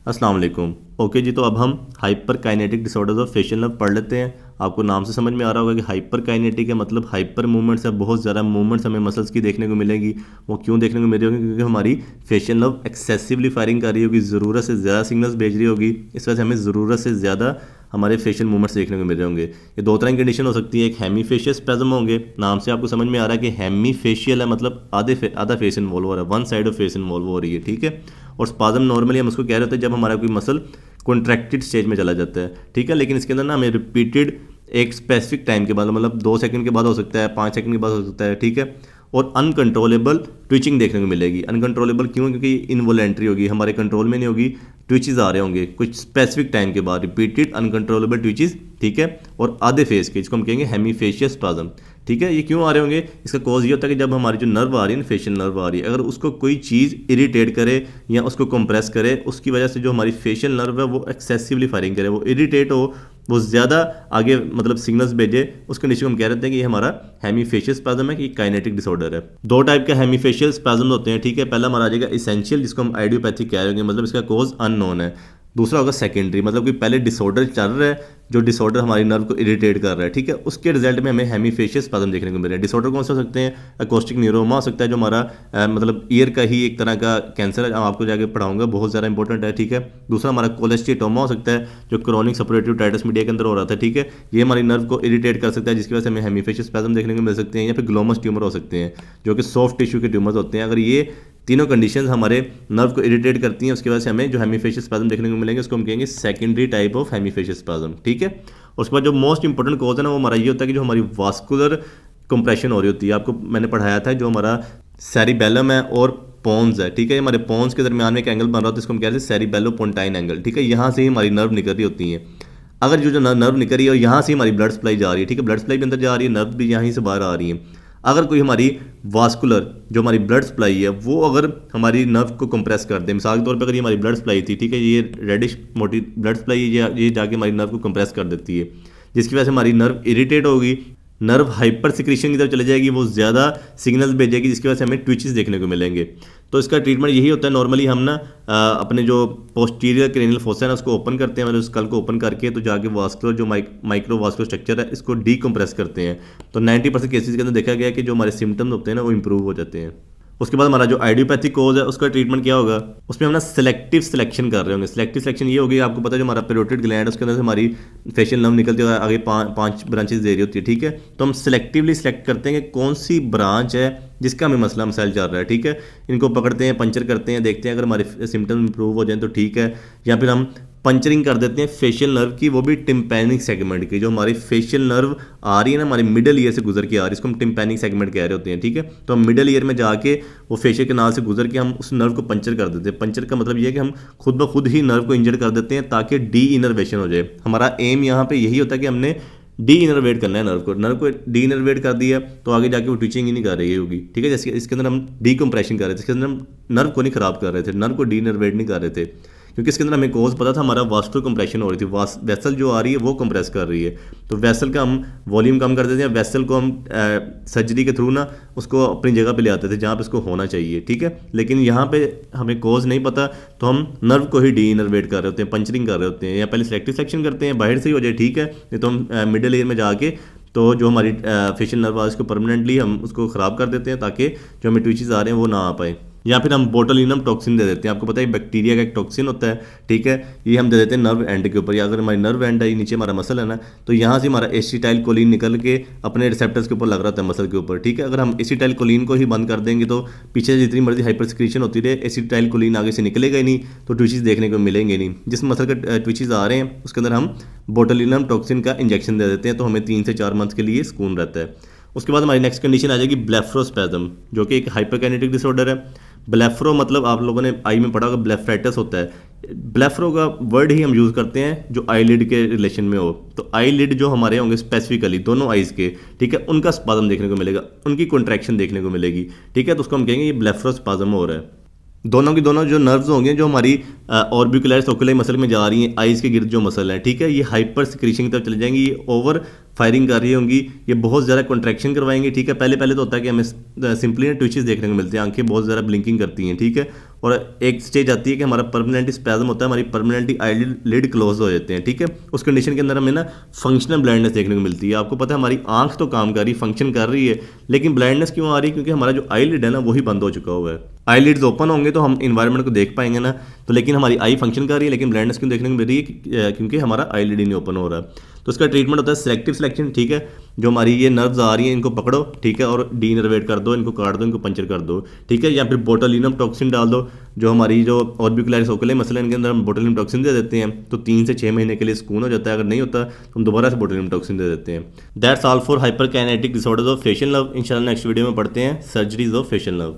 अस्सलाम वालेकुम। ओके जी, तो अब हम hyper kinetic disorders of facial nerve पढ़ लेते हैं। आपको नाम से समझ में आ रहा होगा कि हाइपर काइनेटिक है, मतलब हाइपर मूवमेंट्स है, बहुत ज़्यादा मूवमेंट्स हमें मसल्स की देखने को मिलेंगी। वो क्यों देखने को मिल रही होगी? क्योंकि हमारी फेशियल नर्व एक्सेसिवली फायरिंग कर रही होगी, ज़रूरत से ज़्यादा सिग्नल्स भेज रही होगी। इस वजह से हमें ज़रूरत से ज़्यादा हमारे फेशियल मूवमेंट्स देखने को मिल रहे होंगे। ये दो तरह की कंडीशन हो सकती है। एक हेमी फेशियल स्पैज्म होंगे, नाम से आपको समझ में आ रहा है कि हेमी फेशियल है, मतलब आधा फेस इन्वॉल्व हो रहा है, one side of face involve हो रही है, ठीक है। और स्पाज्म नॉर्मली हम उसको कह रहे होते हैं जब हमारा कोई मसल कॉन्ट्रैक्टेड स्टेज में चला जाता है, ठीक है। लेकिन इसके अंदर ना हमें रिपीटेड एक स्पेसिफिक टाइम के बाद, मतलब 2 सेकंड के बाद हो सकता है, 5 सेकंड के बाद हो सकता है, ठीक है। और अनकंट्रोलेबल ट्विचिंग देखने को मिलेगी। अनकंट्रोलेबल क्यों? क्योंकि इनवॉलेंट्री होगी, हमारे कंट्रोल में नहीं होगी। ट्विचेस आ रहे होंगे कुछ स्पेसिफिक टाइम के बाद, रिपीटेड अनकंट्रोलेबल ट्विचेस, ठीक है। और आधे फेस के, जिसको हम कहेंगे हेमीफेशियल स्पाज्म, ठीक है। ये क्यों आ रहे होंगे? इसका कॉज ये होता है कि जब हमारी जो नर्व आ रही है ना, फेशियल नर्व आ रही है, अगर उसको कोई चीज़ इरिटेट करे या उसको कंप्रेस करे, उसकी वजह से जो हमारी फेशियल नर्व है वो एक्सेसिवली फायरिंग करे, वो इरिटेट हो, वो ज़्यादा आगे मतलब सिग्नल्स भेजे, उस कंडीशन को हम कह रहे हैं कि ये हमारा हेमीफेशियल स्पैज्म है, कि काइनेटिक डिसऑर्डर है। दो टाइप के हेमीफेशियल स्पैज्म होते हैं, ठीक है। पहला हमारा आ जाएगा इसेंशियल, जिसको हम आइडियोपैथिक कह रहे हैं, मतलब इसका कॉज अननोन है। दूसरा होगा सेकेंडरी, मतलब कि पहले डिसऑर्डर चल रहा है, जो डिसऑर्डर हमारी नर्व को इरिटेट कर रहा है, ठीक है। उसके रिजल्ट में हमें हेमीफेशियल स्पैज्म देखने को मिल रहे हैं। डिसऑर्डर कौन से हो सकते हैं? अकोस्टिक न्यूरोमा हो सकता है, जो हमारा मतलब ईयर का ही एक तरह का कैंसर है, आपको जाके पढ़ाऊंगा, बहुत ज़्यादा इंपॉर्टेंट है, ठीक है। दूसरा हमारा कोलेस्टिटोमा हो सकता है, जो क्रॉनिक सपोरेटिव टाइटस मीडिया के अंदर हो रहा था, ठीक है। ये हमारी नर्व को इरिटेट कर सकता है, जिसकी वजह से हमें हेमीफेशियल स्पैज्म देखने को मिल सकते हैं। या फिर ग्लोमस ट्यूमर हो सकते हैं, जो कि सॉफ्ट टिश्यू के ट्यूमर्स होते हैं। अगर ये तीनों कंडीशंस हमारे नर्व को इरिटेट करती हैं, उसकी वजह से हमें जो हेमीफेशियल स्पैज्म देखने को मिलेंगे, उसको हम कहेंगे secondary type of hemifacial spasm, ठीक है। और उसके बाद जो मोस्ट इंपॉर्टेंट कॉज है ना, वो हमारा ये होता है कि जो हमारी वास्कुलर कंप्रेशन हो रही होती है। आपको मैंने पढ़ाया था, जो हमारा सेरिबेलम है और पोन्स है, ठीक है। हमारे पोन्स के दरमियान में एक एंगल बन रहा होता है, इसको हम कहते हैं सेरिबेलो पोन्टाइन एंगल, ठीक है। यहाँ से ही हमारी नर्व निकल रही होती है। अगर जो नर्व निकल रही है और यहाँ से हमारी ब्लड सप्लाई जा रही है, ठीक है, ब्लड सप्लाई भी अंदर जा रही है, नर्व भी यहाँ से बाहर आ रही है। अगर कोई हमारी वास्कुलर जो हमारी ब्लड सप्लाई है, वो अगर हमारी नर्व को कंप्रेस कर दे, मिसाल के तौर पे अगर ये हमारी ब्लड सप्लाई थी, ठीक है, ये रेडिश मोटी ब्लड सप्लाई ये जाके हमारी नर्व को कंप्रेस कर देती है, जिसकी वजह से हमारी नर्व इरिटेट होगी, नर्व हाइपर सिक्रीशन की तरफ चले जाएगी, वो ज़्यादा सिग्नल्स भेजेगी, जिसकी वजह से हमें ट्विचेस देखने को मिलेंगे। तो इसका ट्रीटमेंट यही होता है। नॉर्मली हम ना अपने जो पोस्टीरियर क्रेनियल फोसा है ना, उसको ओपन करते हैं, मतलब स्कल को ओपन करके तो जाके वास्कुलर जो माइक्रो वास्कुलर स्ट्रक्चर है, इसको डीकम्प्रेस करते हैं। तो 90% केसेस के अंदर देखा गया है कि जो हमारे सिम्टम्स होते हैं ना, वो इंप्रूव हो जाते हैं। उसके बाद हमारा जो आइडियोपैथिक कोज है, उसका ट्रीटमेंट क्या होगा? उसमें हम ना सिलेक्टिव सिलेक्शन कर रहे होंगे। सिलेक्टिव सिलेक्शन ये होगी, आपको पता है जो हमारा पेरोटिड ग्लैंड है, उसके अंदर से हमारी फेशियल नर्व निकलती है, आगे पांच ब्रांचेस दे रही होती है, ठीक है। तो हम सिलेक्टिवली सिलेक्ट करते हैं कि कौन सी ब्रांच है जिसका हमें मसला मसाइल चल रहा है, ठीक है। इनको पकड़ते हैं, पंचर करते हैं, देखते हैं अगर हमारे सिम्टम्स इंप्रूव हो जाए तो ठीक है, या फिर हम पंचरिंग कर देते हैं फेशियल नर्व की, वो भी टिम्पैनिक सेगमेंट की। जो हमारी फेशियल नर्व आ रही है ना, हमारे मिडल ईयर से गुजर के आ रही है, इसको हम टिम्पैनिक सेगमेंट कह रहे होते हैं, ठीक है। तो हम मिडल ईयर में जाके वो फेशियल कैनाल से गुजर के हम उस नर्व को पंचर कर देते हैं। पंचर का मतलब ये है कि हम खुद ब खुद ही नर्व को इंजर्ड कर देते हैं, ताकि डी इनर्वेशन हो जाए। हमारा एम यहाँ पे यही होता है कि हमने डी इनर्वेट करना है नर्व को डी इनर्वेट कर दिया तो आगे जाके वो ट्विचिंग ही नहीं कर रही होगी, ठीक है। जैसे इसके अंदर हम डीकम्प्रेशन कर रहे थे, इसके अंदर हम नर्व को नहीं खराब कर रहे थे, नर्व को डी इनर्वेट नहीं कर रहे थे, क्योंकि इसके अंदर हमें कोज पता था, हमारा वास्कुलर कंप्रेशन हो रही थी, वेसल जो आ रही है वो कंप्रेस कर रही है। तो वेसल का हम वॉल्यूम कम कर देते हैं, वेसल को हम सर्जरी के थ्रू ना उसको अपनी जगह पे ले आते थे जहाँ पे उसको होना चाहिए, ठीक है। लेकिन यहाँ पे हमें कोज नहीं पता, तो हम नर्व को ही डी इनर्वेट कर रहे होते हैं, पंचरिंग कर रहे होते हैं, या पहले सिलेक्टिव सेक्शन करते हैं, बाहर से ही हो जाए, ठीक है। नहीं तो हम मिडिल ईयर में जाके तो जो हमारी फेशियल नर्व है उसको परमानेंटली हम उसको ख़राब कर देते हैं, ताकि जो हमें ट्विचेस आ रहे हैं वो ना आ पाए। या फिर हम बोटुलिनम टॉक्सिन दे देते हैं। आपको पता है बैक्टीरिया का एक टॉक्सिन होता है, ठीक है। ये हम दे देते हैं नर्व एंड के ऊपर, या अगर हमारी नर्व एंड है, ये नीचे हमारा मसल है ना, तो यहाँ से हमारा एसिटाइल कोलिन निकल के अपने रिसेप्टर्स के ऊपर लग रहा था मसल के ऊपर, ठीक है। अगर हम एसिटाइल कोलिन को ही बंद कर देंगे तो पीछे जितनी मर्जी हाइपर सिक्रीशन होती रहे, एसिटाइल कोलिन आगे से निकलेगा ही नहीं, तो ट्विचेस देखने को मिलेंगे नहीं। जिस मसल का ट्विचेस आ रहे हैं उसके अंदर हम बोटुलिनम टॉक्सिन का इंजेक्शन दे देते हैं, तो हमें 3 से 4 मंथ के लिए सुकून रहता है। उसके बाद हमारी नेक्स्ट कंडीशन आ जाएगी ब्लेफरोस्पैज्म, जो कि एक हाइपरकाइनेटिक डिसऑर्डर है। ब्लेफरो मतलब आप लोगों ने आई में पढ़ा होगा, ब्लेफराइटिस होता है। ब्लेफरो का वर्ड ही हम यूज़ करते हैं जो आईलिड के रिलेशन में हो। तो आईलिड जो हमारे होंगे स्पेसिफिकली दोनों आइज़ के, ठीक है, उनका स्पाज्म देखने को मिलेगा, उनकी कॉन्ट्रैक्शन देखने को मिलेगी, ठीक है। तो उसको हम कहेंगे ये ब्लेफरोस्पैज्म हो रहा है। दोनों की दोनों जो नर्व्स होंगे, जो हमारी ऑर्बिकुलर ओकुलर मसल में जा रही हैं, आइज़ के गिर्द जो मसल है, ठीक है, ये हाइपर सिक्रीशन की तरफ चली जाएंगी, ये ओवर फायरिंग कर रही होंगी, ये बहुत ज़्यादा कॉन्ट्रैक्शन करवाएंगी, ठीक है। पहले तो होता है कि हमें सिंपली ट्विचेस देखने को मिलते हैं, आंखें बहुत ज़्यादा ब्लिंकिंग करती हैं, ठीक है। और एक स्टेज आती है कि हमारा परमानेंटली स्पैज्म होता है, हमारी परमानेंटली आईलिड लिड क्लोज हो जाते हैं, ठीक है। उस कंडीशन के अंदर हमें ना फंक्शनल ब्लाइंडनेस देखने को मिलती है। आपको पता है हमारी आंख तो काम कर रही, फंक्शन कर रही है, लेकिन ब्लाइंडनेस क्यों आ रही है? क्योंकि हमारा जो आईलिड है ना वही बंद हो चुका हुआ है। आईलिड्स ओपन होंगे तो हम इन्वायरमेंट को देख पाएंगे ना, तो लेकिन हमारी आई फंक्शन कर रही है, लेकिन ब्लाइंडनेस क्यों देखने को मिल रही है? क्योंकि हमारा आईलिड ही नहीं ओपन हो रहा है। तो इसका ट्रीटमेंट होता है सिलेक्टिव सिलेक्शन, ठीक है। जो हमारी ये नर्व्स आ रही हैं इनको पकड़ो, ठीक है, और डीनर्वेट कर दो, इनको काट दो, इनको पंचर कर दो, ठीक है, या फिर बोटुलिनम टॉक्सिन डाल दो। जो हमारी जो ऑर्बिकुलरिस ओकुले मसल है इनके अंदर हम बोटुलिनम टॉक्सिन दे देते हैं, तो 3 से 6 महीने के लिए सुकून हो जाता है। अगर नहीं होता तो हम दोबारा से बोटुलिनम टॉक्सिन दे देते हैं। That's all for hyperkinetic disorders of facial nerve. इंशाल्लाह नेक्स्ट वीडियो में पढ़ते हैं सर्जरीज ऑफ फेशियल नर्व।